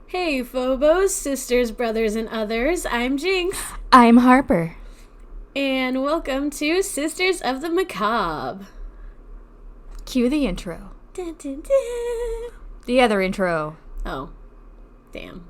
Hey, Phobos, sisters, brothers, and others. I'm Jinx. I'm Harper. And welcome to Sisters of the Macabre. Cue the intro. Dun, dun, dun. The other intro. Oh, damn.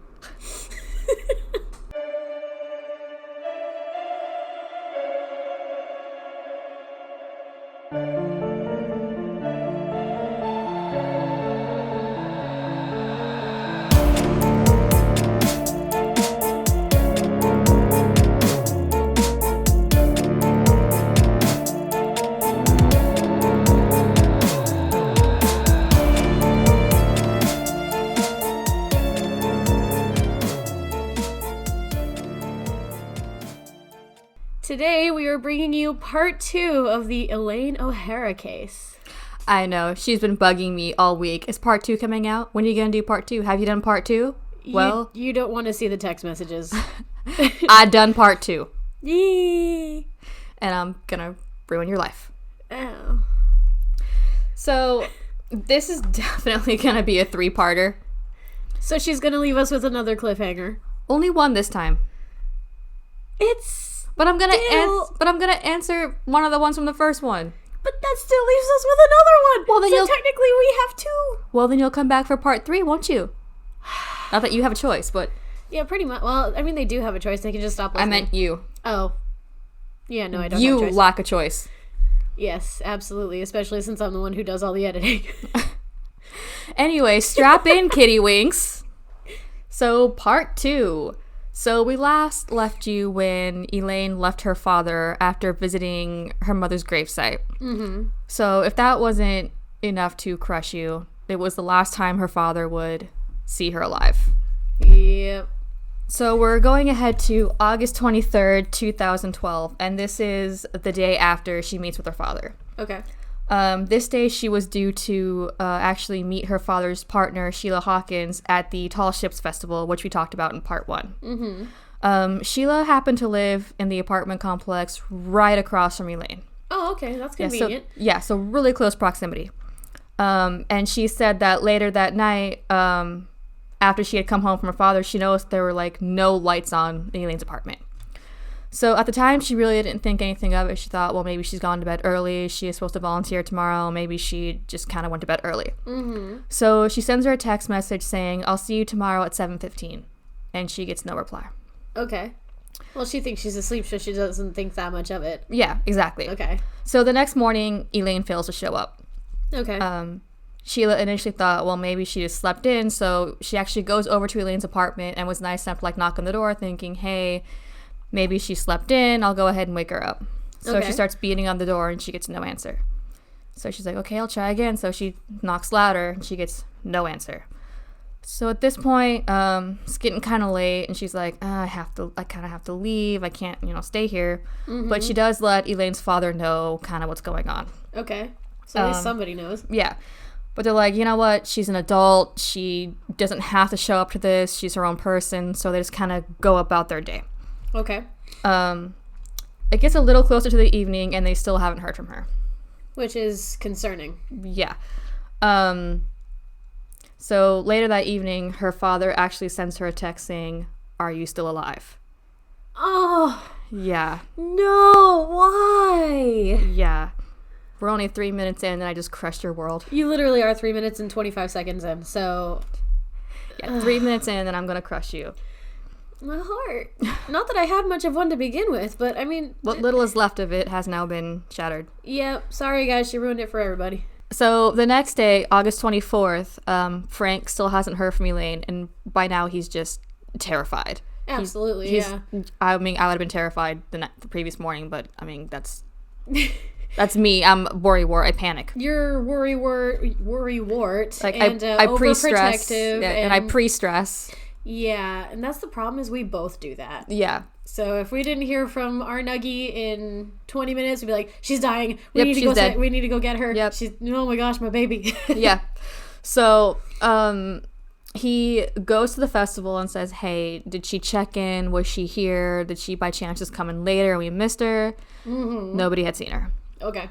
Today we are bringing you part 2 of the Elaine Ohara case. I know, she's been bugging me all week. Is part 2 coming out? When are you going to do part 2? Have you done part 2? Well, you don't want to see the text messages. I done part 2. Yee. And I'm going to ruin your life. Oh. So, this is definitely going to be a 3-parter. So she's going to leave us with another cliffhanger. Only one this time. But I'm gonna answer one of the ones from the first one. But that still leaves us with another one. Well, then so technically we have 2. Well, then you'll come back for part 3, won't you? Not that you have a choice, but yeah, pretty much. Well, I mean, they do have a choice. They can just stop listening. I meant you. Oh, yeah. No, I don't. You have a choice. lack a choice. Yes, absolutely. Especially since I'm the one who does all the editing. Anyway, strap in, kitty winks. So, part 2. So we last left you when Elaine left her father after visiting her mother's gravesite. Mm-hmm. So if that wasn't enough to crush you, it was the last time her father would see her alive. Yep. So we're going ahead to August 23rd, 2012, and this is the day after she meets with her father. Okay. This day she was due to actually meet her father's partner, Sheila Hawkins, at the Tall Ships Festival, which we talked about in part 1. Mm-hmm. Sheila happened to live in the apartment complex right across from Elaine. Oh, okay. That's convenient. So really close proximity. And she said that later that night, after she had come home from her father, she noticed there were, no lights on in Elaine's apartment. So at the time, she really didn't think anything of it. She thought, well, maybe she's gone to bed early. She is supposed to volunteer tomorrow. Maybe she just kind of went to bed early. Mm-hmm. So she sends her a text message saying, I'll see you tomorrow at 7:15. And she gets no reply. Okay. Well, she thinks she's asleep, so she doesn't think that much of it. Yeah, exactly. Okay. So the next morning, Elaine fails to show up. Okay. Sheila initially thought, well, maybe she just slept in. So she actually goes over to Elaine's apartment and was nice enough to, knock on the door thinking, hey, maybe she slept in. I'll go ahead and wake her up. So she starts beating on the door and she gets no answer. So she's like, okay, I'll try again. So she knocks louder and she gets no answer. So at this point, it's getting kind of late and she's like, I kind of have to leave. I can't, stay here. Mm-hmm. But she does let Elaine's father know kind of what's going on. Okay. So at least somebody knows. Yeah. But they're like, you know what? She's an adult. She doesn't have to show up to this. She's her own person. So they just kind of go about their day. Okay. It gets a little closer to the evening and they still haven't heard from her. Which is concerning. Yeah. So later that evening, her father actually sends her a text saying, are you still alive? Oh. Yeah. No, why? Yeah. We're only 3 minutes in and I just crushed your world. You literally are 3 minutes and 25 seconds in, so... Yeah, 3 minutes in and I'm going to crush you. My heart. Not that I had much of one to begin with, but I mean... What little is left of it has now been shattered. Yeah, sorry guys, she ruined it for everybody. So the next day, August 24th, Frank still hasn't heard from Elaine, and by now he's just terrified. Absolutely, yeah. I mean, I would have been terrified the previous morning, but I mean, that's me. I'm worrywart. I panic. You're worrywart, like and I pre-stress, overprotective, and I pre-stress. Yeah, and that's the problem is we both do that. Yeah. So if we didn't hear from our Nuggie in 20 minutes, we'd be like, she's dying. We Yep, need to she's go. dead. We need to go get her. Yep. She's. Oh my gosh, my baby. Yeah. So he goes to the festival and says, hey, did she check in? Was she here? Did she by chance just come in later and we missed her? Mm-hmm. Nobody had seen her. Okay.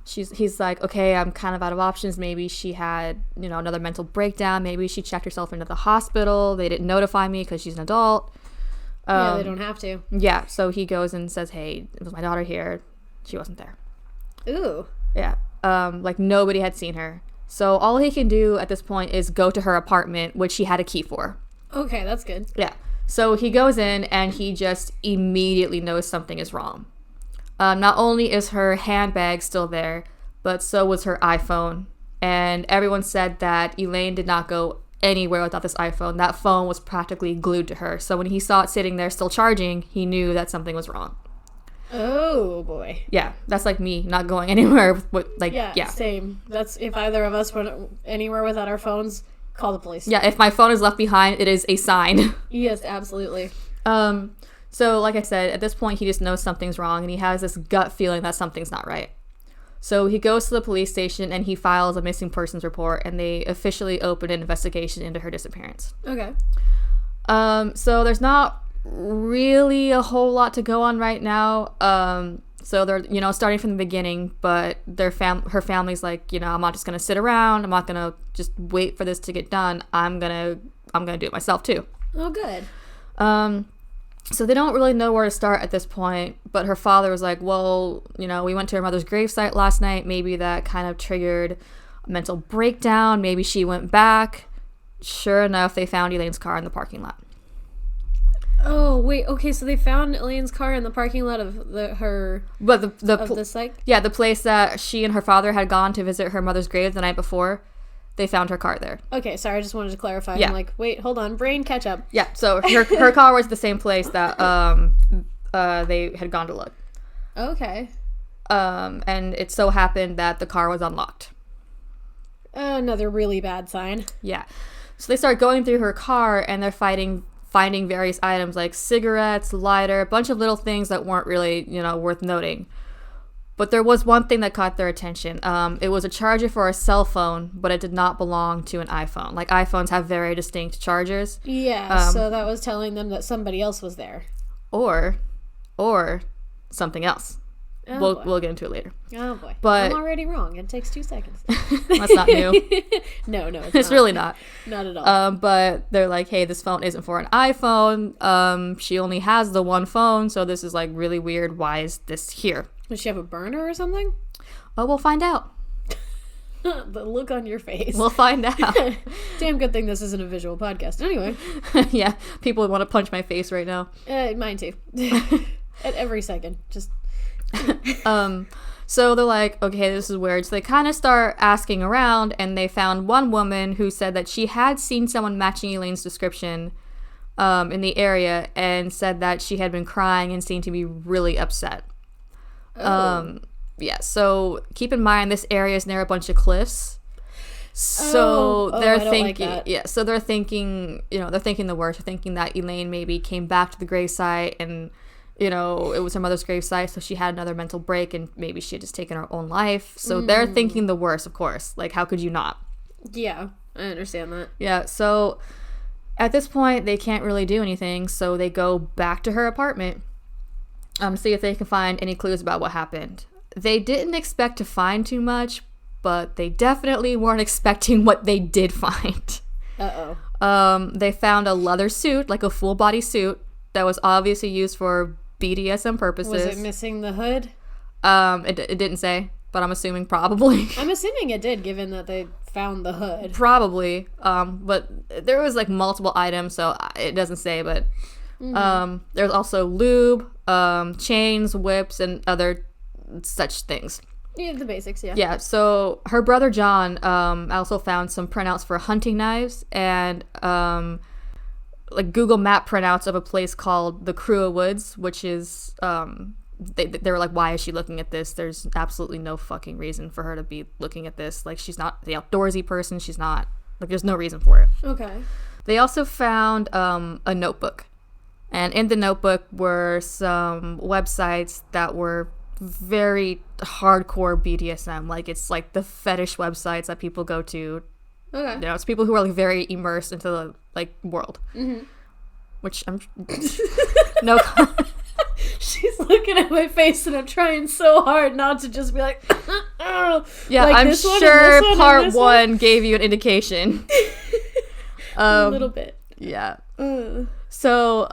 he's like, okay, I'm kind of out of options. Maybe she had, another mental breakdown. Maybe she checked herself into the hospital. They didn't notify me because she's an adult. Yeah, they don't have to. Yeah, so he goes and says, hey, it was my daughter here. She wasn't there. Ooh. Yeah. Like nobody had seen her. So all he can do at this point is go to her apartment, which he had a key for. Okay, that's good. Yeah. So he goes in and he just immediately knows something is wrong. Not only is her handbag still there, but so was her iPhone. And everyone said that Elaine did not go anywhere without this iPhone. That phone was practically glued to her. So when he saw it sitting there still charging, he knew that something was wrong. Oh boy. Yeah, that's like me not going anywhere with yeah, same. That's if either of us went anywhere without our phones, call the police. Yeah, if my phone is left behind, it is a sign. Yes, absolutely. So like I said, at this point he just knows something's wrong and he has this gut feeling that something's not right. So he goes to the police station and he files a missing persons report, and they officially open an investigation into her disappearance. Okay. So there's not really a whole lot to go on right now. So they're, starting from the beginning, but her family's like, I'm not just going to sit around. I'm not going to just wait for this to get done. I'm going to do it myself too. Oh, good. So they don't really know where to start at this point, but her father was like, well, we went to her mother's gravesite last night. Maybe that kind of triggered a mental breakdown. Maybe she went back. Sure enough, they found Elaine's car in the parking lot. Oh, wait. Okay, so they found Elaine's car in the parking lot of the site? Yeah, the place that she and her father had gone to visit her mother's grave the night before. They found her car there. Okay, sorry, I just wanted to clarify. Yeah. I'm like, wait, hold on, brain catch up. Yeah, so her car was the same place that they had gone to look. Okay. And it so happened that the car was unlocked. Another really bad sign. Yeah. So they start going through her car and they're finding various items like cigarettes, lighter, a bunch of little things that weren't really, worth noting. But there was one thing that caught their attention. It was a charger for a cell phone, but it did not belong to an iPhone. Like, iPhones have very distinct chargers. Yeah, so that was telling them that somebody else was there. Or something else. Oh, we'll get into it later. Oh, boy. But I'm already wrong. It takes 2 seconds. That's not new. No, it's It's not. really not. Not at all. But they're like, hey, this phone isn't for an iPhone. She only has the one phone, so this is, like, really weird. Why is this here? Does she have a burner or something? Oh, we'll find out. The look on your face. We'll find out. Damn good thing this isn't a visual podcast. Anyway. Yeah, people want to punch my face right now. Mine too. At every second. Just... So they're like, okay, this is weird. So they kind of start asking around, and they found one woman who said that she had seen someone matching Elaine's description in the area, and said that she had been crying and seemed to be really upset. Oh. Yeah, so keep in mind this area is near a bunch of cliffs. So they're I don't thinking, like that. yeah, so they're thinking, they're thinking the worst. They're thinking that Elaine maybe came back to the gravesite and, it was her mother's gravesite, so she had another mental break and maybe she had just taken her own life. So they're thinking the worst, of course. Like, how could you not? Yeah, I understand that. Yeah, so at this point, they can't really do anything, so they go back to her apartment to see if they can find any clues about what happened. They didn't expect to find too much, but they definitely weren't expecting what they did find. Uh-oh. They found a leather suit, like a full body suit, that was obviously used for BDSM purposes. Was it missing the hood? It didn't say, but I'm assuming probably. I'm assuming it did, given that they found the hood. Probably. But there was like multiple items, so it doesn't say, but there's also lube, chains, whips, and other such things. Yeah, the basics, yeah. Yeah, so her brother John also found some printouts for hunting knives and like Google Map printouts of a place called the Crew of Woods, which is they were like, why is she looking at this? There's absolutely no fucking reason for her to be looking at this. Like, she's not the outdoorsy person. She's not, like, there's no reason for it. Okay. They also found a notebook, and in the notebook were some websites that were very hardcore BDSM. Like, it's like the fetish websites that people go to. Okay. It's people who are like very immersed into the like world. Mm-hmm. Which I'm no. She's looking at my face, and I'm trying so hard not to just be like, yeah, like I'm sure part one gave you an indication. A little bit. Yeah. So,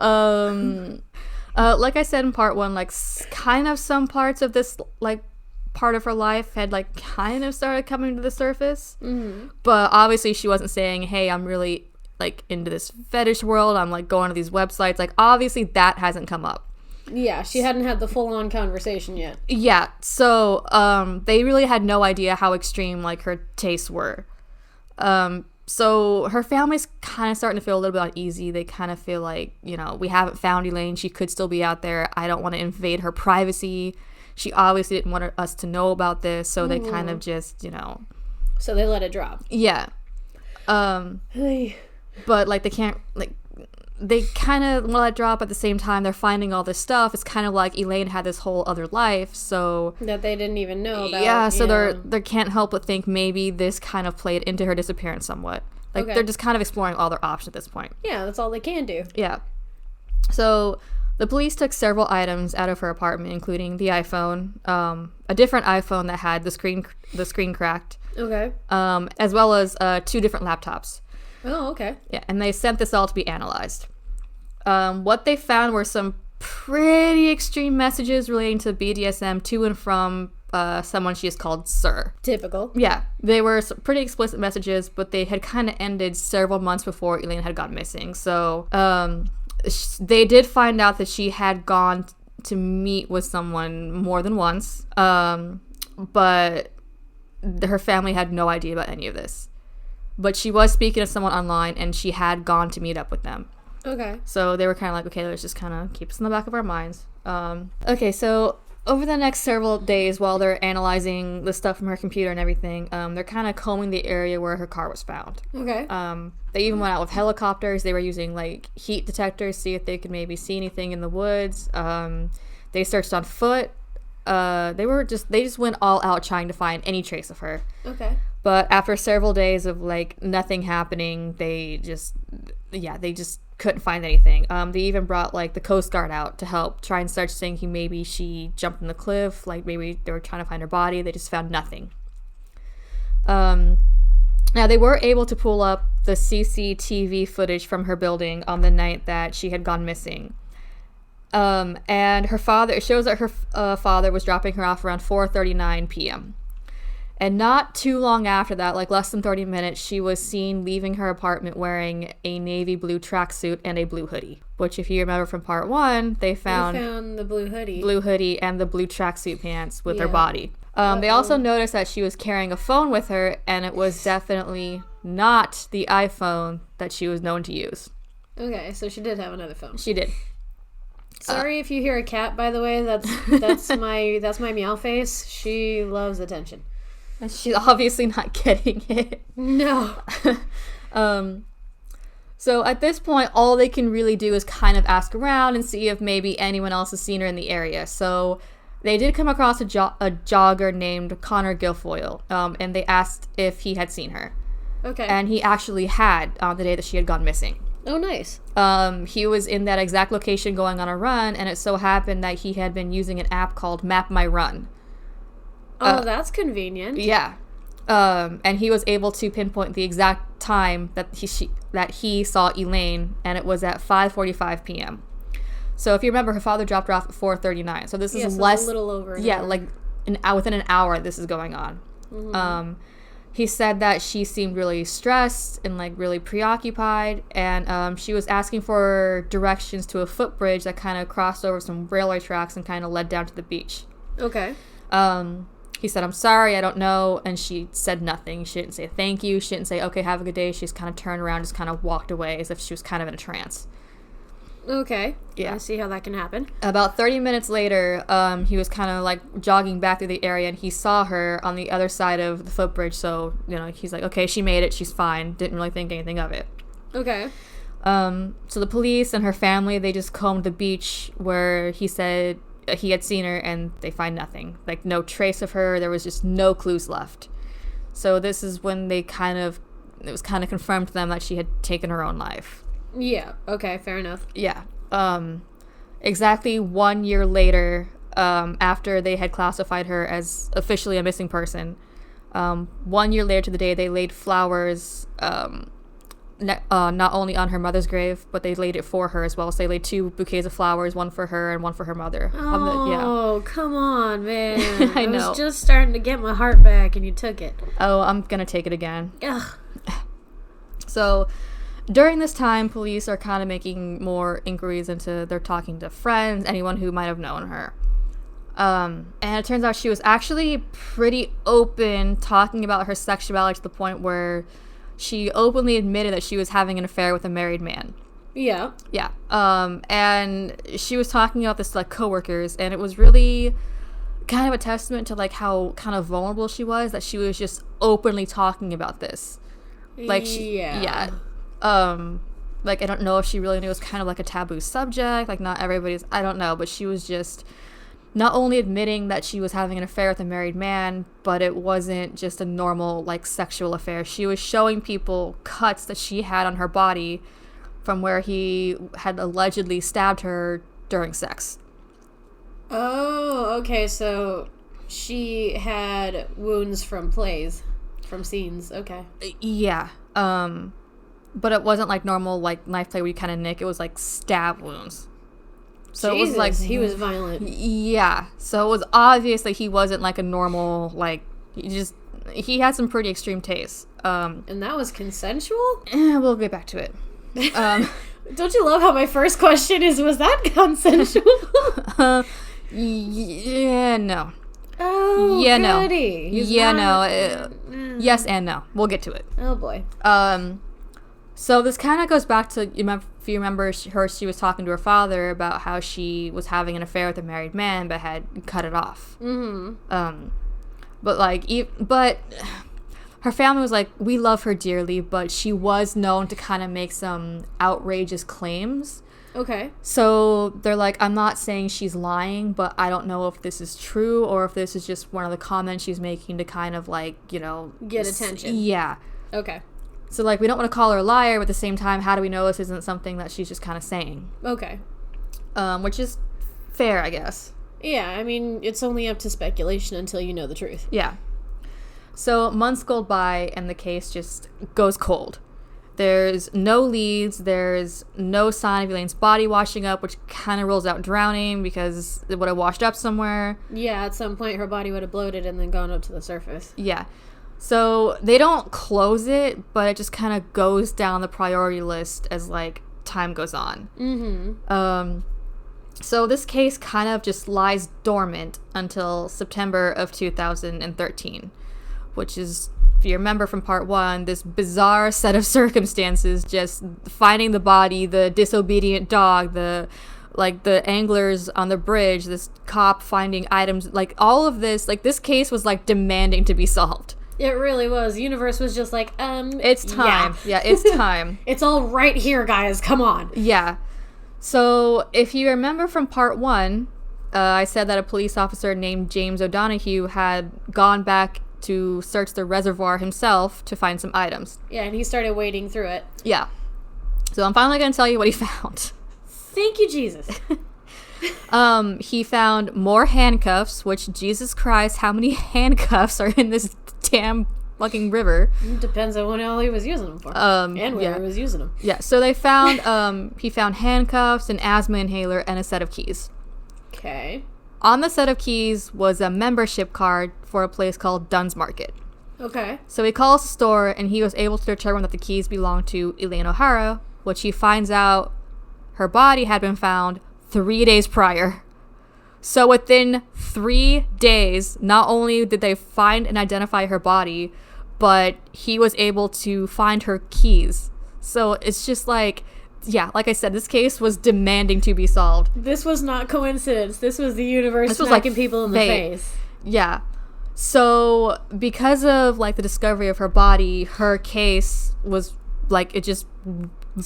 like I said in part one, like kind of some parts of this, like, part of her life had like kind of started coming to the surface, but obviously she wasn't saying, hey, I'm really like into this fetish world, I'm like going to these websites, like obviously that hasn't come up. Yeah, she hadn't had the full-on conversation yet. Yeah, so they really had no idea how extreme like her tastes were. So her family's kind of starting to feel a little bit uneasy. They kind of feel like, you know, we haven't found Elaine, she could still be out there, I don't want to invade her privacy. She obviously didn't want us to know about this, so they kind of just, you know... So they let it drop. Yeah. But, like, they can't... Like, they kind of let it drop at the same time. They're finding all this stuff. It's kind of like Elaine had this whole other life, so... That they didn't even know about. Yeah, so they can't help but think maybe this kind of played into her disappearance somewhat. Like, they're just kind of exploring all their options at this point. Yeah, that's all they can do. Yeah. So... The police took several items out of her apartment, including the iPhone, a different iPhone that had the screen cracked. Okay. As well as 2 different laptops. Oh, okay. Yeah, and they sent this all to be analyzed. What they found were some pretty extreme messages relating to BDSM to and from someone she has called Sir. Typical. Yeah, they were some pretty explicit messages, but they had kind of ended several months before Elaine had gone missing. So, they did find out that she had gone to meet with someone more than once, but her family had no idea about any of this. But she was speaking to someone online, and she had gone to meet up with them. Okay. So they were kind of like, okay, let's just kind of keep this in the back of our minds. Okay, so over the next several days, while they're analyzing the stuff from her computer and everything, they're kind of combing the area where her car was found. Okay. They even went out with helicopters. They were using like heat detectors to see if they could maybe see anything in the woods. They searched on foot. They just went all out trying to find any trace of her. Okay. But after several days of like nothing happening, they just couldn't find anything. They even brought like the Coast Guard out to help try and search, thinking maybe she jumped in the cliff, like maybe they were trying to find her body. They just found nothing. Now they were able to pull up the CCTV footage from her building on the night that she had gone missing. And her father, it shows that her father was dropping her off around 4:39 p.m. And not too long after that, like less than 30 minutes, she was seen leaving her apartment wearing a navy blue tracksuit and a blue hoodie. Which, if you remember from part one, they found the blue hoodie. Blue hoodie and the blue tracksuit pants with her body. They also noticed that she was carrying a phone with her, and it was definitely not the iPhone that she was known to use. Okay, so she did have another phone. She did. Sorry if you hear a cat, by the way. That's my meow face. She loves attention. She's obviously not getting it. No. So at this point, all they can really do is kind of ask around and see if maybe anyone else has seen her in the area. So they did come across a jogger named Connor Guilfoyle, and they asked if he had seen her. Okay. And he actually had on the day that she had gone missing. Oh, nice. He was in that exact location going on a run, and it so happened that he had been using an app called Map My Run. Oh, that's convenient. Yeah. And he was able to pinpoint the exact time that he saw Elaine, and it was at 5:45 p.m. So if you remember, her father dropped her off at 4:39. So this is a little over an hour. Like within an hour this is going on. Mm-hmm. He said that she seemed really stressed and like really preoccupied, and she was asking for directions to a footbridge that kind of crossed over some railway tracks and kind of led down to the beach. Okay. He said, "I'm sorry, I don't know," and she said nothing. She didn't say thank you. She didn't say, "Okay, have a good day." She just kind of turned around, just kind of walked away as if she was kind of in a trance. Okay. Yeah. I see how that can happen. About 30 minutes later, he was kind of like jogging back through the area, and he saw her on the other side of the footbridge. So, he's like, okay, she made it. She's fine. Didn't really think anything of it. Okay. So the police and her family, they just combed the beach where he said he had seen her, and they find nothing. Like, no trace of her. There was just no clues left. So this is when it was kind of confirmed to them that she had taken her own life. Yeah. Okay. Fair enough. Yeah. exactly 1 year later, after they had classified her as officially a missing person, 1 year later to the day, they laid flowers, not only on her mother's grave, but they laid it for her as well. So they laid 2 bouquets of flowers, one for her and one for her mother. Oh, come on, man. I I know. was just starting to get my heart back and you took it. Oh, I'm gonna take it again. Ugh. So during this time, police are kind of making more inquiries into, they're talking to friends, anyone who might have known her. And it turns out she was actually pretty open, talking about her sexuality to the point where she openly admitted that she was having an affair with a married man. Yeah. Yeah. And she was talking about this to, like, coworkers, and it was really kind of a testament to, like, how kind of vulnerable she was, that she was just openly talking about this. Like, yeah. Like, I don't know if she really knew it was kind of like a taboo subject, like, not everybody's, I don't know, but she was just not only admitting that she was having an affair with a married man, but it wasn't just a normal, like, sexual affair. She was showing people cuts that she had on her body from where he had allegedly stabbed her during sex. Oh, okay, so she had wounds from plays, from scenes, okay. Yeah. But it wasn't like normal, like, knife play where you kind of nick. It was like stab wounds. So Jesus, it was like, he was violent. Yeah. So it was obvious that he wasn't like a normal, like, he had some pretty extreme tastes. And that was consensual? We'll get back to it. Don't you love how my first question is, was that consensual? Yeah, no. Oh, yeah, goody. no. He's Yeah, not- no. Yes and no. We'll get to it. Oh, boy. So this kind of goes back to, if you remember, she was talking to her father about how she was having an affair with a married man, but had cut it off. Mm-hmm. But her family was like, we love her dearly, but she was known to kind of make some outrageous claims. Okay. So they're like, I'm not saying she's lying, but I don't know if this is true or if this is just one of the comments she's making to kind of, like, you know, get attention. Yeah. Okay. So, like, we don't want to call her a liar, but at the same time, how do we know this isn't something that she's just kind of saying? Okay. Which is fair, I guess. Yeah, I mean, it's only up to speculation until you know the truth. Yeah. So months go by, and the case just goes cold. There's no leads. There's no sign of Elaine's body washing up, which kind of rules out drowning because it would have washed up somewhere. Yeah, at some point her body would have bloated and then gone up to the surface. Yeah. So they don't close it, but it just kind of goes down the priority list as, like, time goes on. Mm-hmm. So this case kind of just lies dormant until September of 2013, which is, if you remember from part 1, this bizarre set of circumstances, just finding the body, the disobedient dog, the anglers on the bridge, this cop finding items, like, all of this, like, this case was, like, demanding to be solved. It really was. The universe was just like, it's time. Yeah, it's time. It's all right here, guys. Come on. Yeah. So if you remember from part 1, I said that a police officer named James O'Donoghue had gone back to search the reservoir himself to find some items. Yeah, and he started wading through it. Yeah. So I'm finally going to tell you what he found. Thank you, Jesus. He found more handcuffs, which, Jesus Christ, how many handcuffs are in this damn fucking river? Depends on what all he was using them for. And where he was using them. Yeah, so they found, he found handcuffs, an asthma inhaler, and a set of keys. Okay. On the set of keys was a membership card for a place called Dunn's Market. Okay. So he calls the store, and he was able to determine that the keys belonged to Elaine Ohara, which he finds out her body had been found 3 days prior. So within 3 days, not only did they find and identify her body, but he was able to find her keys. So it's just like, yeah, like I said, this case was demanding to be solved. This was not coincidence. This was the universe smacking people in the face. Yeah. So because of, like, the discovery of her body, her case was, like, it just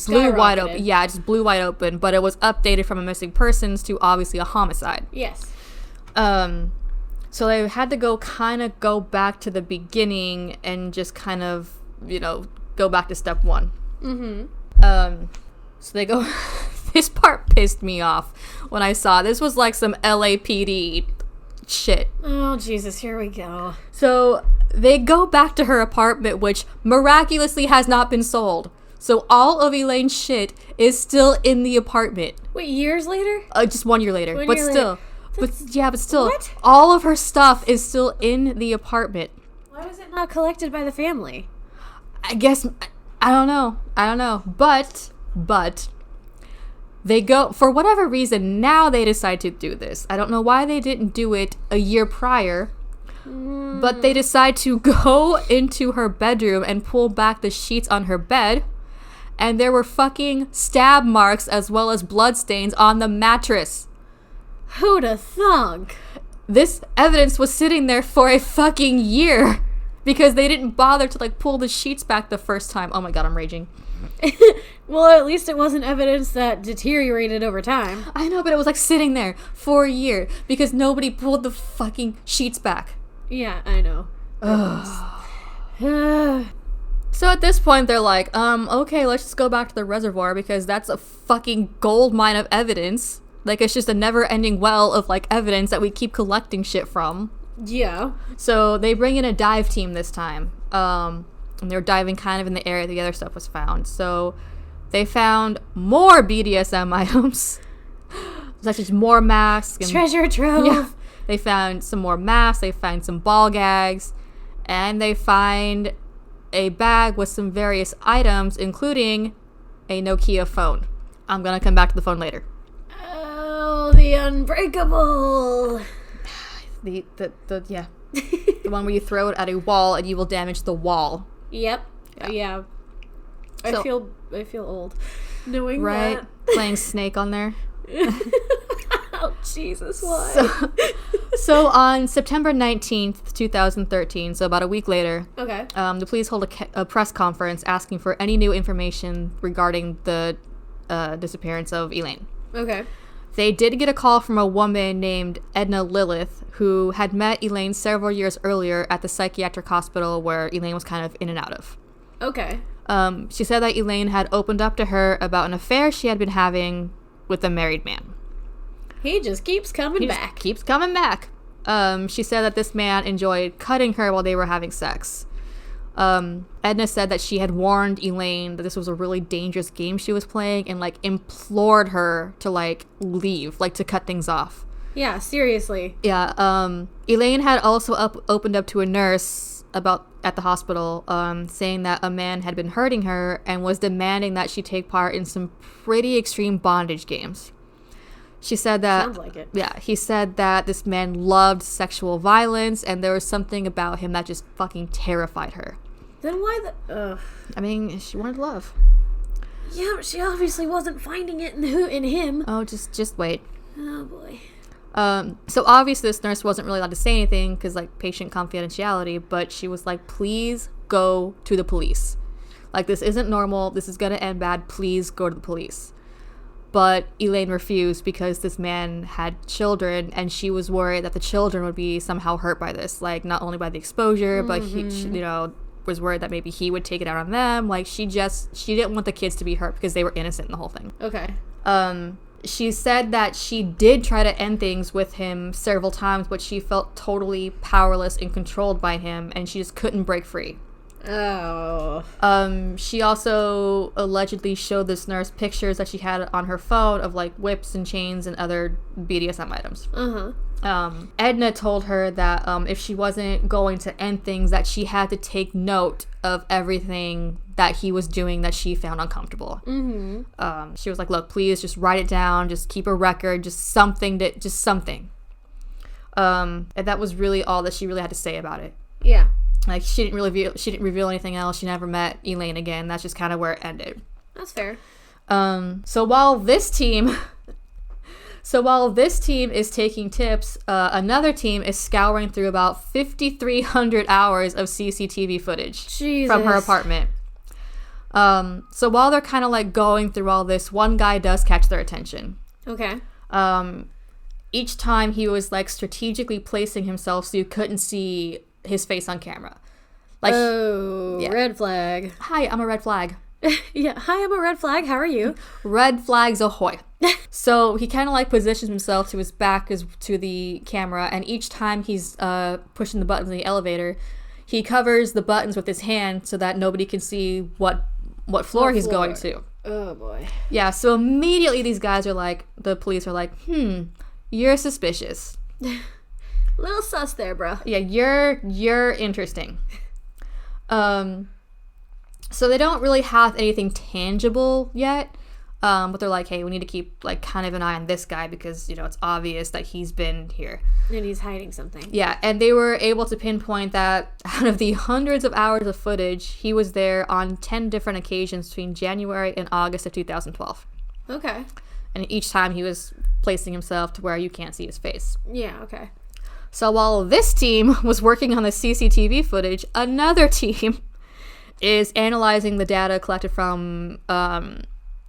blew wide open. Yeah, it just blew wide open, but it was updated from a missing persons to obviously a homicide. Yes. So they had to go back to the beginning and just kind of, you know, go back to step 1. Mm-hmm. So they go This part pissed me off when I saw it. This was like some LAPD shit. Oh, Jesus, here we go. So they go back to her apartment, which miraculously has not been sold. So all of Elaine's shit is still in the apartment. Wait, years later? Just 1 year later. But still. But still. What? All of her stuff is still in the apartment. Why was it not collected by the family? I guess, I don't know. But they go, for whatever reason, now they decide to do this. I don't know why they didn't do it a year prior, but they decide to go into her bedroom and pull back the sheets on her bed, and there were fucking stab marks as well as blood stains on the mattress. Who'da thunk? This evidence was sitting there for a fucking year because they didn't bother to like pull the sheets back the first time. Oh my god, I'm raging. Well, at least it wasn't evidence that deteriorated over time. I know, but it was like sitting there for a year because nobody pulled the fucking sheets back. Yeah, I know. So at this point, they're like, okay, let's just go back to the reservoir because that's a fucking gold mine of evidence. Like, it's just a never-ending well of, like, evidence that we keep collecting shit from. Yeah. So they bring in a dive team this time. And they're diving kind of in the area the other stuff was found. So they found more BDSM items. There's actually just more masks. And, treasure trove. Yeah. They found some more masks. They find some ball gags. And they find a bag with some various items, including a Nokia phone. I'm going to come back to the phone later. Oh, the unbreakable. The one where you throw it at a wall and you will damage the wall. Yep. Yeah. I feel old knowing right? that. Playing Snake on there. Oh, Jesus, why? So on September 19th, 2013, so about a week later, okay, the police hold a press conference asking for any new information regarding the disappearance of Elaine. Okay. They did get a call from a woman named Edna Lilith, who had met Elaine several years earlier at the psychiatric hospital where Elaine was kind of in and out of. Okay. She said that Elaine had opened up to her about an affair she had been having with a married man. He just keeps coming back. Keeps coming back. She said that this man enjoyed cutting her while they were having sex. Edna said that she had warned Elaine that this was a really dangerous game she was playing and like implored her to like leave, like to cut things off. Yeah, seriously. Yeah. Elaine had also opened up to a nurse at the hospital, saying that a man had been hurting her and was demanding that she take part in some pretty extreme bondage games. She said that... Sounds like it. Yeah, he said that this man loved sexual violence and there was something about him that just fucking terrified her. Then why the... Ugh. I mean, she wanted love. Yeah, but she obviously wasn't finding it in him. Oh, just wait. Oh, boy. So obviously this nurse wasn't really allowed to say anything because, like, patient confidentiality, but she was like, please go to the police. Like, this isn't normal. This is going to end bad. Please go to the police. But Elaine refused because this man had children and she was worried that the children would be somehow hurt by this. Like, not only by the exposure, but she, was worried that maybe he would take it out on them. Like, she didn't want the kids to be hurt because they were innocent in the whole thing. Okay. She said that she did try to end things with him several times, but she felt totally powerless and controlled by him, and she just couldn't break free. Oh. She also allegedly showed this nurse pictures that she had on her phone of, like, whips and chains and other BDSM items. Edna told her that if she wasn't going to end things, that she had to take note of everything that he was doing that she found uncomfortable. She was like, look, please just write it down, just keep a record, just something. And that was really all that she really had to say about it. Yeah. Like, she didn't reveal anything else. She never met Elaine again. That's just kind of where it ended. That's fair. So while this team is taking tips, another team is scouring through about 5,300 hours of CCTV footage from her apartment. So while they're kind of like going through all this, one guy does catch their attention. Okay. Each time he was like strategically placing himself so you couldn't see his face on camera. Like, yeah. Red flag. Hi, I'm a red flag. Yeah. Hi, I'm a red flag. How are you? Red flags ahoy. So he kind of like positions himself to his back to the camera, and each time he's pushing the buttons in the elevator, he covers the buttons with his hand so that nobody can see what floor he's going to. Oh boy. Yeah, so immediately these guys are like, the police are like, you're suspicious. Little sus there, bro. Yeah, you're interesting. So they don't really have anything tangible yet. But they're like, hey, we need to keep like kind of an eye on this guy because, you know, it's obvious that he's been here. And he's hiding something. Yeah, and they were able to pinpoint that out of the hundreds of hours of footage, he was there on 10 different occasions between January and August of 2012. Okay. And each time he was placing himself to where you can't see his face. Yeah, okay. So while this team was working on the CCTV footage, another team is analyzing the data collected from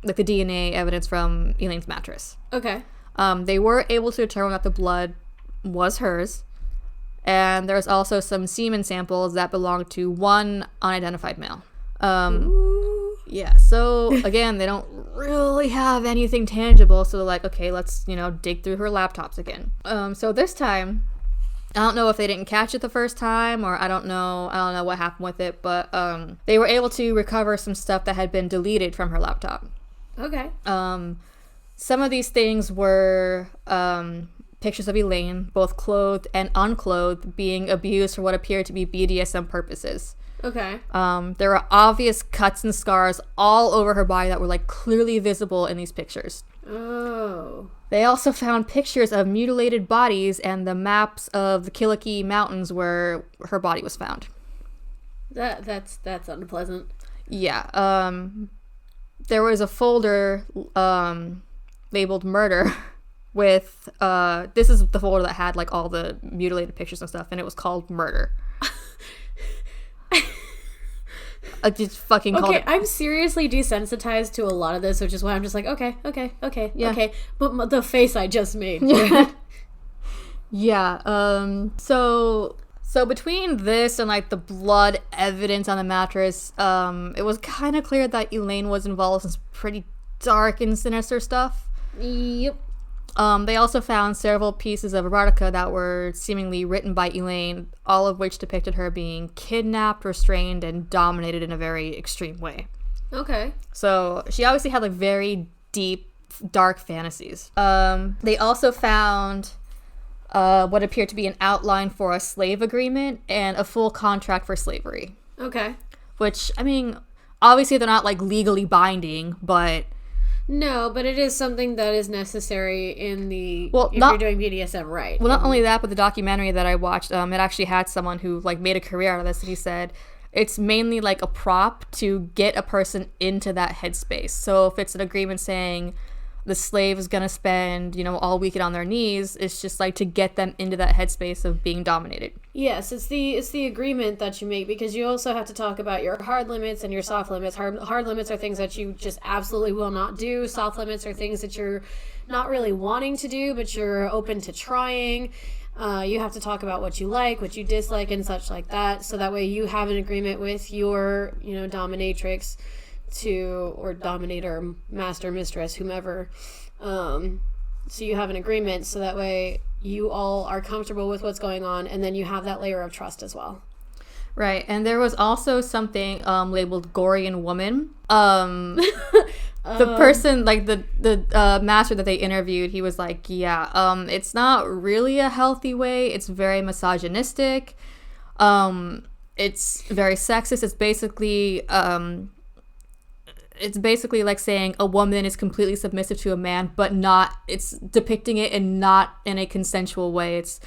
like the DNA evidence from Elaine's mattress. Okay. They were able to determine that the blood was hers, and there's also some semen samples that belonged to one unidentified male. Yeah, so again, they don't really have anything tangible, so they're like, okay, let's, you know, dig through her laptops again. So this time, I don't know if they didn't catch it the first time, or I don't know what happened with it, but they were able to recover some stuff that had been deleted from her laptop. Okay. Some of these things were pictures of Elaine, both clothed and unclothed, being abused for what appeared to be BDSM purposes. Okay. There were obvious cuts and scars all over her body that were like clearly visible in these pictures. Oh. They also found pictures of mutilated bodies and the maps of the Kiliki Mountains where her body was found. That's unpleasant. Yeah. There was a folder labeled murder with this is the folder that had like all the mutilated pictures and stuff, and it was called murder. I just fucking called it. I'm seriously desensitized to a lot of this, which is why I'm just like, okay, but the face I just made. Yeah. So between this and like the blood evidence on the mattress, it was kind of clear that Elaine was involved in some pretty dark and sinister stuff. Yep. They also found several pieces of erotica that were seemingly written by Elaine, all of which depicted her being kidnapped, restrained, and dominated in a very extreme way. Okay. So she obviously had like very deep, dark fantasies. They also found what appeared to be an outline for a slave agreement and a full contract for slavery. Okay. Which, I mean, obviously they're not like legally binding, but... No, but it is something that is necessary in the if you're doing BDSM right. Well, not only that, but the documentary that I watched, it actually had someone who like made a career out of this, and he said it's mainly like a prop to get a person into that headspace. So if it's an agreement saying the slave is gonna spend, you know, all weekend on their knees, it's just like to get them into that headspace of being dominated. Yes, it's the agreement that you make, because you also have to talk about your hard limits and your soft limits. Hard limits are things that you just absolutely will not do. Soft limits are things that you're not really wanting to do, but you're open to trying. You have to talk about what you like, what you dislike, and such like that. So that way you have an agreement with your, you know, dominatrix or dominator, master, mistress, whomever. So you have an agreement, so that way you all are comfortable with what's going on, and then you have that layer of trust as well. Right, and there was also something labeled Gorian woman. The person, like the master that they interviewed, he was like, yeah, it's not really a healthy way. It's very misogynistic. It's very sexist. It's basically like saying a woman is completely submissive to a man, but it's depicting it and not in a consensual way. It's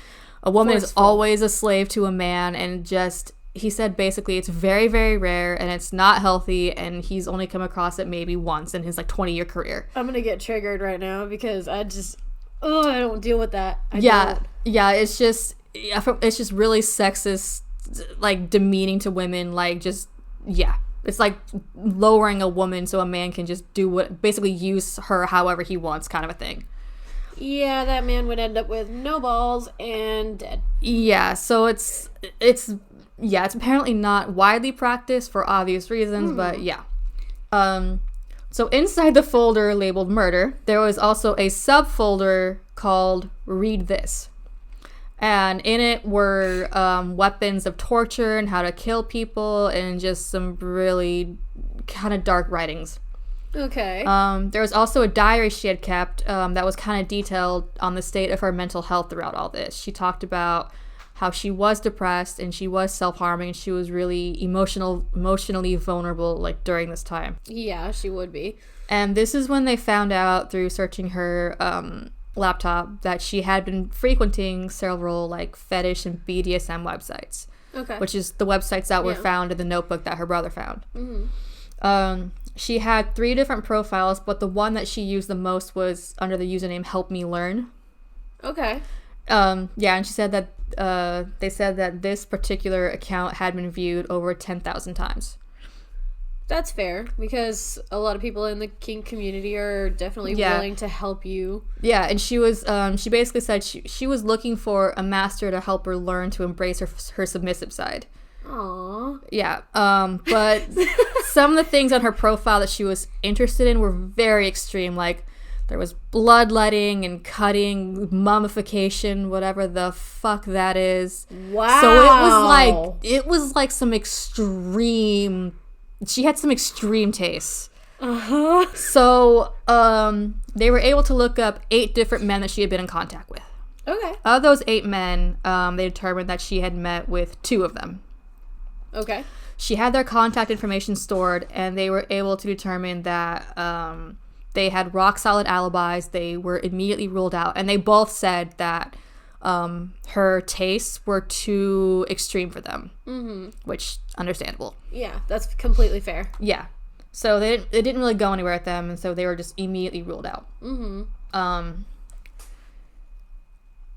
a woman forceful. Is always a slave to a man, and just, he said basically it's very, very rare and it's not healthy, and he's only come across it maybe once in his like 20-year career. I'm gonna get triggered right now because I don't deal with that. Yeah, it's just really sexist, like demeaning to women, like just, yeah. It's like lowering a woman so a man can just basically use her however he wants, kind of a thing. Yeah, that man would end up with no balls and dead. Yeah, so it's apparently not widely practiced for obvious reasons, but yeah. So inside the folder labeled murder, there was also a subfolder called Read This. And in it were weapons of torture and how to kill people and just some really kind of dark writings. Okay. There was also a diary she had kept that was kind of detailed on the state of her mental health throughout all this. She talked about how she was depressed and she was self-harming and she was really emotionally vulnerable like during this time. Yeah, she would be. And this is when they found out through searching her laptop that she had been frequenting several like fetish and BDSM websites. Okay. Which is the websites that were found in the notebook that her brother found. Mm-hmm. She had 3 different profiles, but the one that she used the most was under the username Help Me Learn. Okay. And she said that they said that this particular account had been viewed over 10,000 times. That's fair, because a lot of people in the kink community are definitely willing to help you. Yeah, and she was, she basically said she was looking for a master to help her learn to embrace her submissive side. Aww. Yeah, but some of the things on her profile that she was interested in were very extreme, like there was bloodletting and cutting, mummification, whatever the fuck that is. Wow. So it was like some extreme. She had some extreme tastes. Uh-huh. So they were able to look up 8 different men that she had been in contact with. Okay. Of those 8 men, they determined that she had met with 2 of them. Okay. She had their contact information stored, and they were able to determine that they had rock-solid alibis. They were immediately ruled out, and they both said that her tastes were too extreme for them, which understandable. Yeah, that's completely fair. Yeah, so it didn't really go anywhere with them, and so they were just immediately ruled out.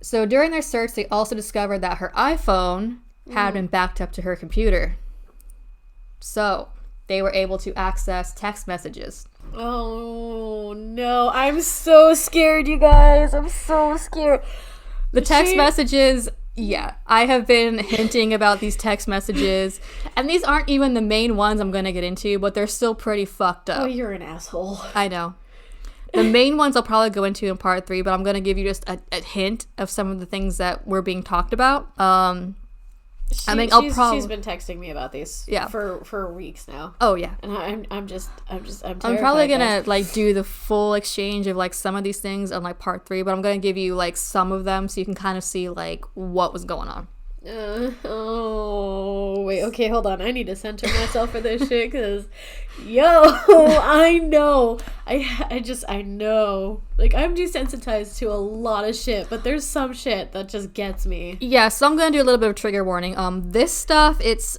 So during their search, they also discovered that her iPhone had been backed up to her computer, so they were able to access text messages. Oh no, I'm so scared, you guys. I'm so scared. The text messages, yeah, I have been hinting about these text messages, and these aren't even the main ones I'm going to get into, but they're still pretty fucked up. Oh, you're an asshole. I know. The main ones I'll probably go into in part 3, but I'm going to give you just a hint of some of the things that were being talked about. She's been texting me about these for weeks now. Oh yeah. And I'm terrified. I'm probably gonna like do the full exchange of like some of these things on like part 3, but I'm gonna give you like some of them so you can kind of see like what was going on. Oh wait, okay, hold on. I need to center myself for this shit, because I know. I know. Like, I'm desensitized to a lot of shit, but there's some shit that just gets me. Yeah, so I'm gonna do a little bit of trigger warning. This stuff, it's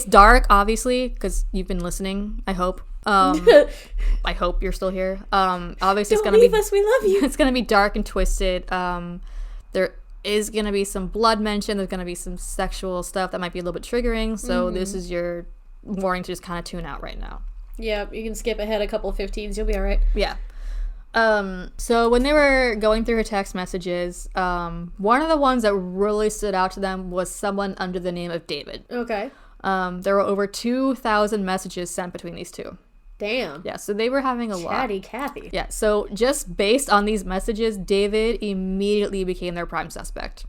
dark, obviously, because you've been listening, I hope. I hope you're still here. Obviously, Don't leave us, we love you. It's gonna be dark and twisted. There is going to be some blood mentioned. There's going to be some sexual stuff that might be a little bit triggering. So this is your warning to just kind of tune out right now. Yeah, you can skip ahead a couple of 15s. You'll be all right. Yeah. So when they were going through her text messages, one of the ones that really stood out to them was someone under the name of David. Okay. There were over 2,000 messages sent between these two. Damn. Yeah, so they were having a lot. Chatty Cathy. Yeah, so just based on these messages, David immediately became their prime suspect.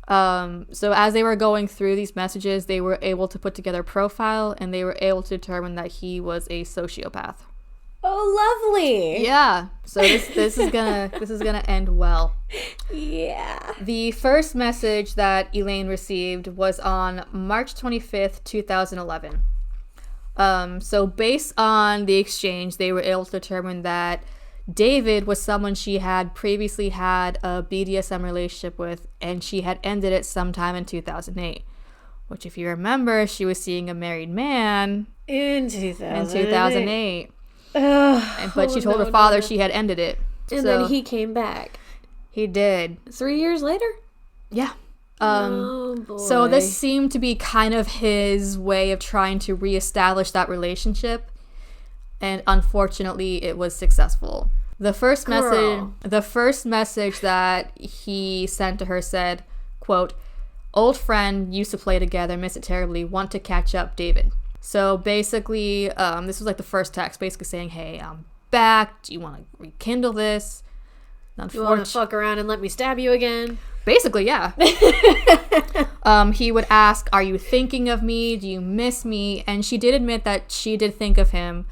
So as they were going through these messages, they were able to put together a profile, and they were able to determine that he was a sociopath. Oh, lovely. Yeah. So this is gonna end well. Yeah. The first message that Elaine received was on March 25th, 2011. So based on the exchange, they were able to determine that David was someone she had previously had a BDSM relationship with, and she had ended it sometime in 2008. Which, if you remember, she was seeing a married man in 2008. But she told her father she had ended it. And then he came back. He did. 3 years later? Yeah. Oh boy. So this seemed to be kind of his way of trying to reestablish that relationship, and unfortunately it was successful. The first message that he sent to her said, quote, "Old friend, used to play together, miss it terribly, want to catch up, David." So basically, this was like the first text, basically saying, "Hey, I'm back. Do you want to rekindle this? You want to fuck around and let me stab you again?" Basically, yeah. He would ask, "Are you thinking of me? Do you miss me?" And she did admit that she did think of him,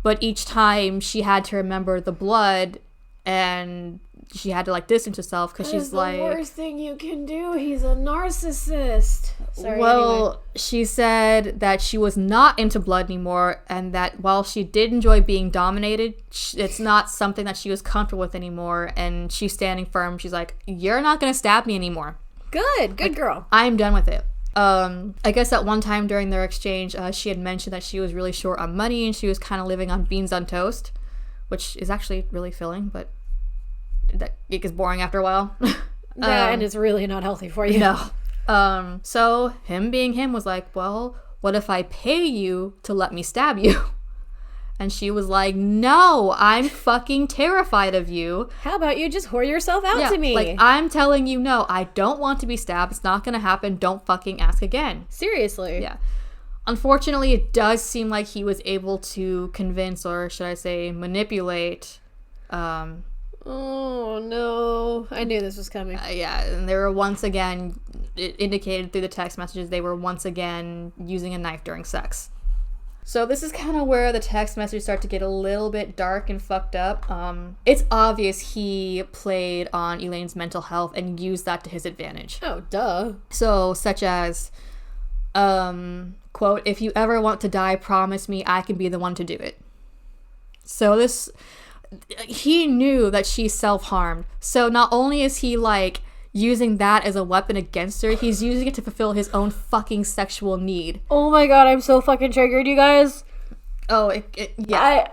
but each time she had to remember the blood, and she had to like distance herself because she's like, the worst thing you can do. He's a narcissist. Sorry, well, anyway. She said that she was not into blood anymore, and that while she did enjoy being dominated, it's not something that she was comfortable with anymore. And she's standing firm. She's like, "You're not gonna stab me anymore. Good girl. I'm done with it." I guess at one time during their exchange, she had mentioned that she was really short on money and she was kind of living on beans on toast, which is actually really filling, but it gets boring after a while. Yeah, and it's really not healthy for you. No. So him being him was like, "Well, what if I pay you to let me stab you?" And she was like, "No, I'm fucking terrified of you. How about you just whore yourself out to me?" Like, I'm telling you, no, I don't want to be stabbed. It's not gonna happen. Don't fucking ask again. Seriously. Yeah. Unfortunately, it does seem like he was able to convince, or should I say, manipulate, Oh no, I knew this was coming. Yeah, and they were once again, it indicated through the text messages, they were once again using a knife during sex. So this is kind of where the text messages start to get a little bit dark and fucked up. It's obvious he played on Elaine's mental health and used that to his advantage. Oh, duh. So, such as, quote, "If you ever want to die, promise me I can be the one to do it." So he knew that she self-harmed. So not only is he like using that as a weapon against her, he's using it to fulfill his own fucking sexual need. Oh my god, I'm so fucking triggered, you guys. Oh, yeah.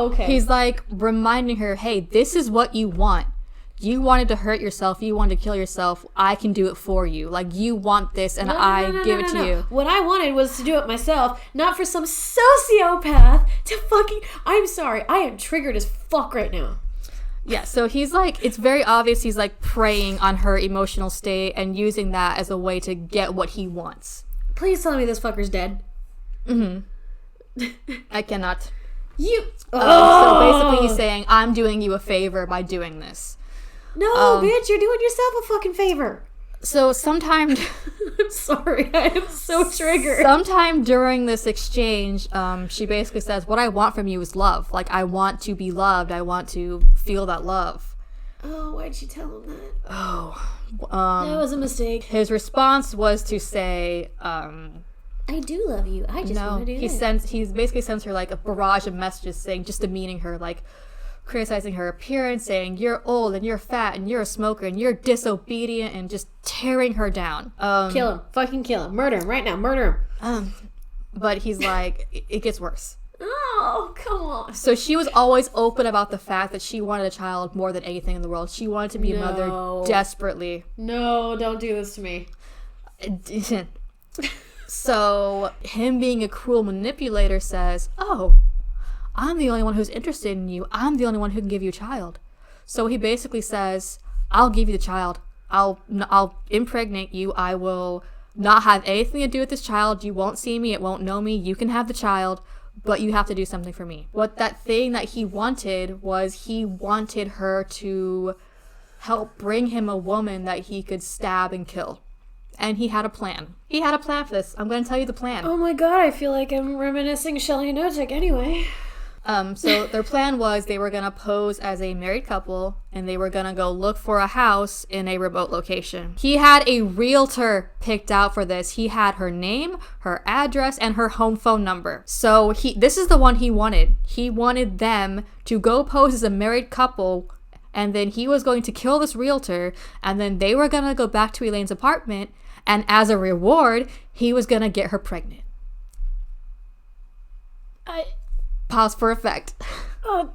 Okay. He's like reminding her, "Hey, this is what you want. You wanted to hurt yourself. You wanted to kill yourself. I can do it for you. Like, you want this, and I give it to you." What I wanted was to do it myself, not for some sociopath to fucking... I'm sorry. I am triggered as fuck right now. Yeah, so he's like, it's very obvious he's like preying on her emotional state and using that as a way to get what he wants. Please tell me this fucker's dead. I cannot. So basically he's saying, "I'm doing you a favor by doing this." No, bitch, you're doing yourself a fucking favor. So sometime... I'm sorry, I am so triggered. Sometime during this exchange, she basically says, "What I want from you is love. Like, I want to be loved. I want to feel that love." Oh, why'd she tell him that? That was a mistake. His response was to say, "I do love you. I just want to do this." He basically sends her like a barrage of messages saying, just demeaning her, like criticizing her appearance, saying you're old and you're fat and you're a smoker and you're disobedient, and just tearing her down. Kill him. Fucking kill him. Murder him right now. Murder him. But he's like, it gets worse. Oh, come on. So she was always open about the fact that she wanted a child more than anything in the world. She wanted to be a mother desperately. No, don't do this to me. So him being a cruel manipulator says, "Oh, I'm the only one who's interested in you. I'm the only one who can give you a child." So he basically says, "I'll give you the child. I'll impregnate you. I will not have anything to do with this child. You won't see me. It won't know me. You can have the child, but you have to do something for me." What that thing that he wanted was, he wanted her to help bring him a woman that he could stab and kill. And he had a plan. He had a plan for this. I'm going to tell you the plan. Oh my god, I feel like I'm reminiscing Shelley Nozick anyway. So their plan was they were going to pose as a married couple, and they were going to go look for a house in a remote location. He had a realtor picked out for this. He had her name, her address, and her home phone number. So this is the one he wanted. He wanted them to go pose as a married couple, and then he was going to kill this realtor, and then they were going to go back to Elaine's apartment, and as a reward, he was going to get her pregnant. Pause for effect. I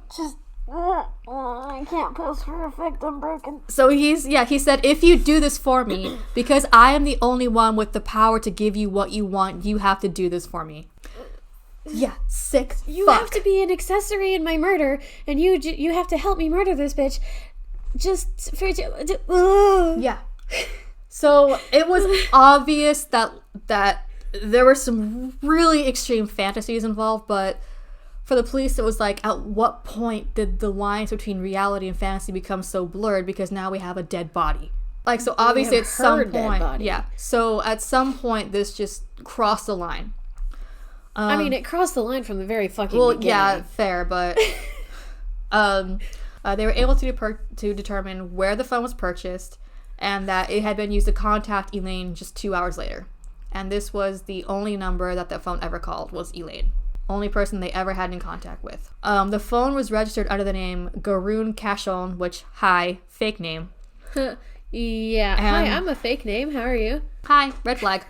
can't pause for effect. I'm broken. So he said, "If you do this for me, because I am the only one with the power to give you what you want, you have to do this for me." Yeah, sick. You have to be an accessory in my murder, and you have to help me murder this bitch. Just for yeah. So it was obvious that there were some really extreme fantasies involved, but for the police, it was like, at what point did the lines between reality and fantasy become so blurred? Because now we have a dead body. Like, so obviously at some point, yeah. So at some point, this just crossed the line. I mean, it crossed the line from the very fucking beginning. Yeah, fair, but they were able to determine where the phone was purchased and that it had been used to contact Elaine just 2 hours later. And this was the only number that phone ever called, was Elaine. Only person they ever had in contact with. The phone was registered under the name Garoon Cashon, which, hi, fake name. Yeah. Hi, I'm a fake name. How are you? Hi, red flag.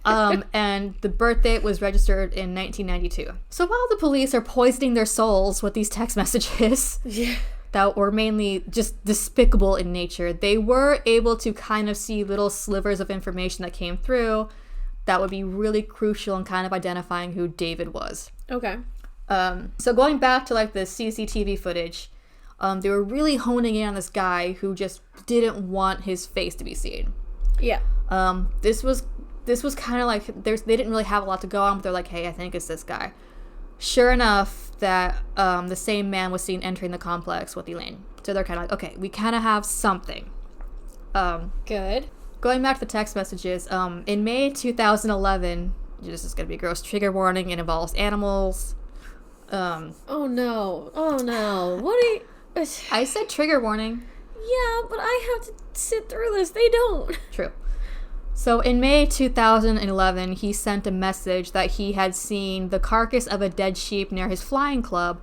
And the birth date was registered in 1992. So while the police are poisoning their souls with these text messages that were mainly just despicable in nature, they were able to kind of see little slivers of information that came through that would be really crucial in kind of identifying who David was. Okay. So going back to like the CCTV footage, they were really honing in on this guy who just didn't want his face to be seen. Yeah. This was kind of like, they didn't really have a lot to go on, but they're like, hey, I think it's this guy. Sure enough, that the same man was seen entering the complex with Elaine. So they're kind of like, okay, we kind of have something. Good. Going back to the text messages, in May 2011, this is going to be a gross trigger warning, it involves animals. Oh no. What are you... I said trigger warning. Yeah, but I have to sit through this. They don't. True. So in May 2011, he sent a message that he had seen the carcass of a dead sheep near his flying club,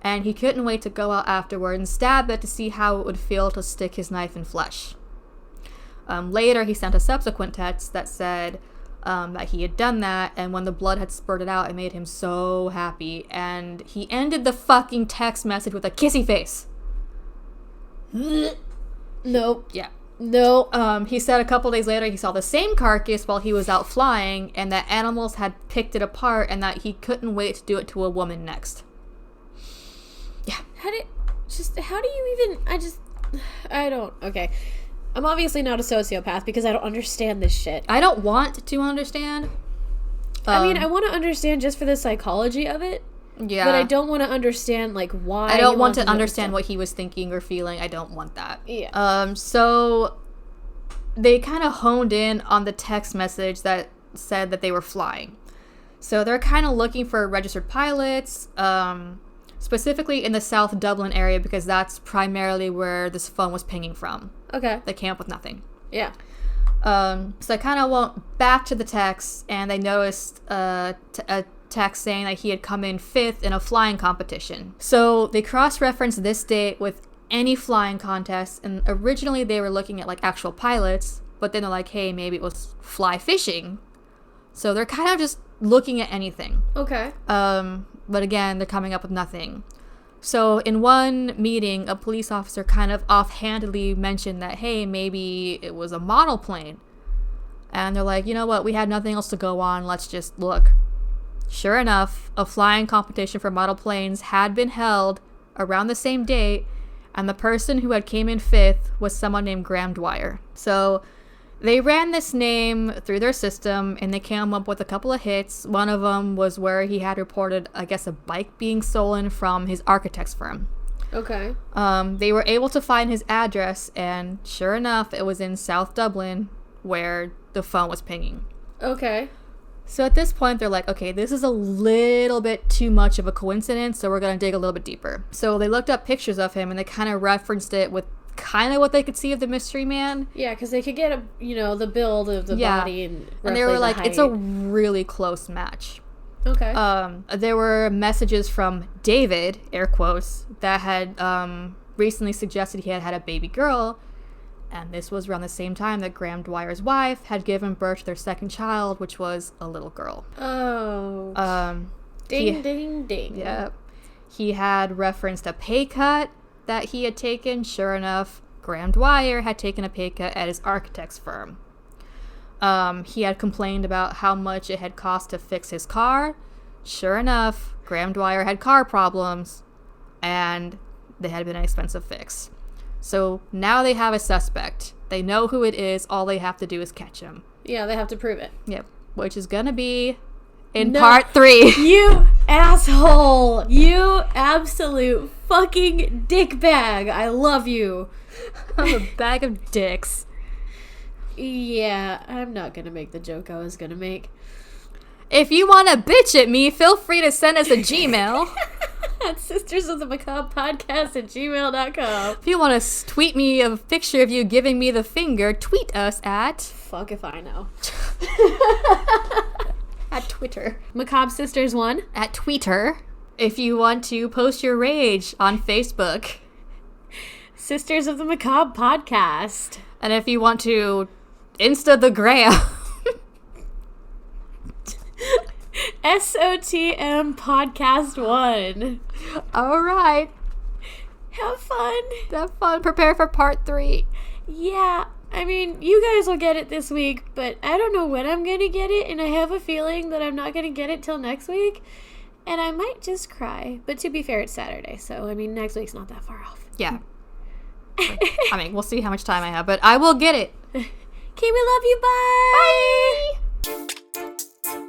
and he couldn't wait to go out afterward and stab it to see how it would feel to stick his knife in flesh. Later, he sent a subsequent text that said that he had done that, and when the blood had spurted out, it made him so happy, and he ended the fucking text message with a kissy face. Nope. Yeah. No. He said a couple days later he saw the same carcass while he was out flying, and that animals had picked it apart, and that he couldn't wait to do it to a woman next. Yeah. How do you even... I don't... Okay. I'm obviously not a sociopath because I don't understand this shit. I don't want to understand. I mean, I want to understand just for the psychology of it. Yeah. But I don't want to understand, like, why. I don't want to understand what he was thinking or feeling. I don't want that. Yeah. So they kind of honed in on the text message that said that they were flying. So they're kind of looking for registered pilots, specifically in the South Dublin area, because that's primarily where this phone was pinging from. Okay. They came up with nothing. Yeah. So I kind of went back to the text, and they noticed a text saying that he had come in 5th in a flying competition. So they cross-referenced this date with any flying contest, and originally they were looking at like actual pilots, but then they're like, hey, maybe it was fly fishing. So they're kind of just looking at anything. Okay. But again, they're coming up with nothing. So in one meeting, a police officer kind of offhandedly mentioned that, hey, maybe it was a model plane. And they're like, you know what, we had nothing else to go on, let's just look. Sure enough, a flying competition for model planes had been held around the same date, and the person who had came in 5th was someone named Graham Dwyer. So they ran this name through their system, and they came up with a couple of hits. One of them was where he had reported, I guess, a bike being stolen from his architect's firm. Okay. They were able to find his address, and sure enough, it was in South Dublin, where the phone was pinging. Okay. So at this point, they're like, okay, this is a little bit too much of a coincidence, so we're going to dig a little bit deeper. So they looked up pictures of him, and they kind of referenced it with kind of what they could see of the mystery man. Yeah, because they could get the build of the body and they were like, height. it's a really close match. Okay. There were messages from David, air quotes, that had recently suggested he had had a baby girl, and this was around the same time that Graham Dwyer's wife had given birth to their second child, which was a little girl. Oh. Ding, ding, ding. Yeah. He had referenced a pay cut that he had taken. Sure enough, Graham Dwyer had taken a pay cut at his architect's firm. He had complained about how much it had cost to fix his car. Sure enough, Graham Dwyer had car problems, and they had been an expensive fix. So now they have a suspect. They know who it is. All they have to do is catch him. Yeah, they have to prove it. Yep. Which is going to be in part 3. You asshole. You absolute fucking dickbag. I love you. I'm a bag of dicks. Yeah, I'm not going to make the joke I was going to make. If you want to bitch at me, feel free to send us a Gmail. At sistersofthemacabre@gmail.com. If you want to tweet me a picture of you giving me the finger, tweet us at... Fuck if I know. At Twitter. Macabre Sisters 1. At Twitter. If you want to post your rage on Facebook. Sisters of the Macabre Podcast. And if you want to Insta the gram. SOTM Podcast 1. All right. Have fun. Have fun. Prepare for part 3. Yeah, I mean, you guys will get it this week, but I don't know when I'm going to get it, and I have a feeling that I'm not going to get it till next week, and I might just cry. But to be fair, it's Saturday, so, I mean, next week's not that far off. Yeah. I mean, we'll see how much time I have, but I will get it. Okay, we love you. Bye. Bye.